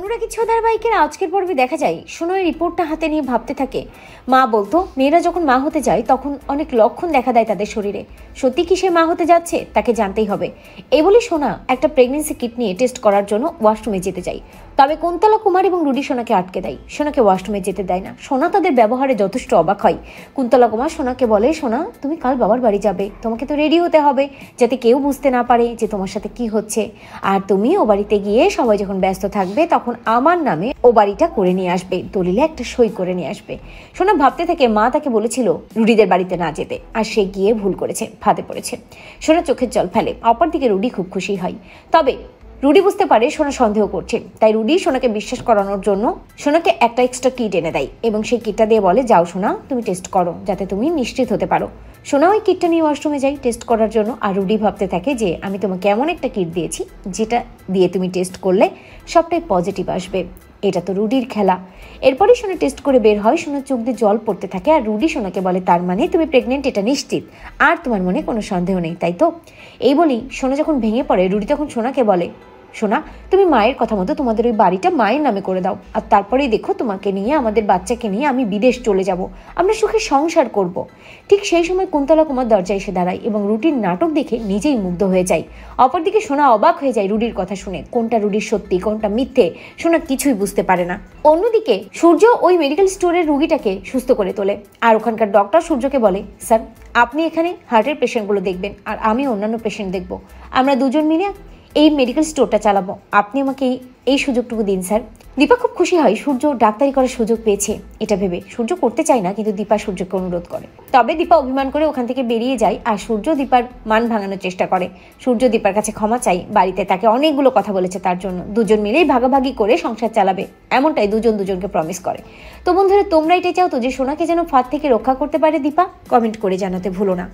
অনুরাগী ধারাবাহিকের আজকের পর্বে দেখা যায় সোনার রিপোর্টটা হাতে নিয়ে ভাবতে থাকে। মা বলতো মেয়েরা যখন মা হতে যায় তখন অনেক লক্ষণ দেখা দেয় তাদের শরীরে। সত্যি কি সে মা হতে যাচ্ছে তাকে জানতেই হবে। এই বলে সোনা একটা প্রেগনেন্সি কিট নিয়ে টেস্ট করার জন্য ওয়াশরুমে যেতে যায়। তবে কুন্তলা কুমার এবং রুডি সোনাকে আটকে দেয়, সোনাকে ওয়াশরুমে যেতে দেয় না। সোনা তাদের ব্যবহারে যথেষ্ট অবাক হয়। কুন্তলা কুমার সোনাকে বলে, সোনা তুমি কাল বাবার বাড়ি যাবে, তোমাকে তো রেডি হতে হবে যাতে কেউ বুঝতে না পারে যে তোমার সাথে কি হচ্ছে। আর তুমি ও বাড়িতে গিয়ে সবাই যখন ব্যস্ত থাকবে তখন আমার নামে ও বাড়িটা করে নিয়ে আসবে, দলিলে একটা সই করে নিয়ে আসবে। সোনা ভাবতে থাকে মা তাকে বলেছিল রুডিদের বাড়িতে না যেতে, আর সে গিয়ে ভুল করেছে, ফাঁদে পড়েছে। সোনা চোখের জল ফেলে। অপরদিকে রুডি খুব খুশি হয়। তবে রুডি বুঝতে পারে সোনা সন্দেহ করছে, তাই রুডি সোনাকে বিশ্বাস করানোর জন্য সোনাকে একটা এক্সট্রা কিট এনে দেয় এবং সেই কিটটা দিয়ে বলে, যাও সোনা তুমি টেস্ট করো যাতে তুমি নিশ্চিত হতে পারো। সোনা ওই কিটটা নিয়ে ওয়াশরুমে যাই টেস্ট করার জন্য। আর রুডি ভাবতে থাকে যে আমি তোমাকে এমন একটা কিট দিয়েছি যেটা দিয়ে তুমি টেস্ট করলে সবটাই পজিটিভ আসবে। এটা তো রুডির খেলা। এরপরই সোনা টেস্ট করে বের হয়। সোনার চোখ দিয়ে জল পড়তে থাকে আর রুডি সোনাকে বলে, তার মানে তুমি প্রেগনেন্ট, এটা নিশ্চিত, আর তোমার মনে কোনো সন্দেহ নেই, তাই তো? এই বলি সোনা যখন ভেঙে পড়ে, রুডি তখন সোনাকে বলে, সোনা তুমি মায়ের কথা মতো তোমাদের ওই বাড়িটা মায়ের নামে করে দাও, আর তারপরেই দেখো তোমাকে নিয়ে, আমাদের বাচ্চাকে নিয়ে আমি বিদেশ চলে যাব, আমরা সুখে সংসার করব। ঠিক সেই সময় কুন্তলা কুমার দরজায় এসে দাঁড়ায় এবং রুডির নাটক দেখে নিজেই মুগ্ধ হয়ে যায়। অপরদিকে সোনা অবাক হয়ে যায় রুডির কথা শুনে। কোনটা রুডির সত্যি কোনটা মিথ্যে সোনা কিছুই বুঝতে পারে না। অন্যদিকে সূর্য ওই মেডিকেল স্টোরের রুগীটাকে সুস্থ করে তোলে আর ওখানকার ডক্টর সূর্যকে বলে, স্যার আপনি এখানে হার্টের পেশেন্টগুলো দেখবেন আর আমি অন্যান্য পেশেন্ট দেখব, আমরা দুজন মিলে এই মেডিকেল স্টোরটা চালাবো, আপনি আমাকে এই সুযোগটুকু দিন স্যার। দীপা খুব খুশি হয় সূর্য ডাক্তারি করার সুযোগ পেয়েছে এটা ভেবে। সূর্য করতে চায় না, কিন্তু দীপা সূর্যকে অনুরোধ করে। তবে দীপা অভিমান করে ওখান থেকে বেরিয়ে যায় আর সূর্য দীপার মান ভাঙানোর চেষ্টা করে। সূর্য দীপার কাছে ক্ষমা চাই, বাড়িতে তাকে অনেকগুলো কথা বলেছে তার জন্য। দুজন মিলেই ভাগাভাগি করে সংসার চালাবে, এমনটাই দুজন দুজনকে প্রমিস করে। তো বন্ধুরা তোমরা এটাই চাও তো যে সোনাকে যেন ফাঁদ থেকে রক্ষা করতে পারে দীপা? কমেন্ট করে জানাতে ভুলো না।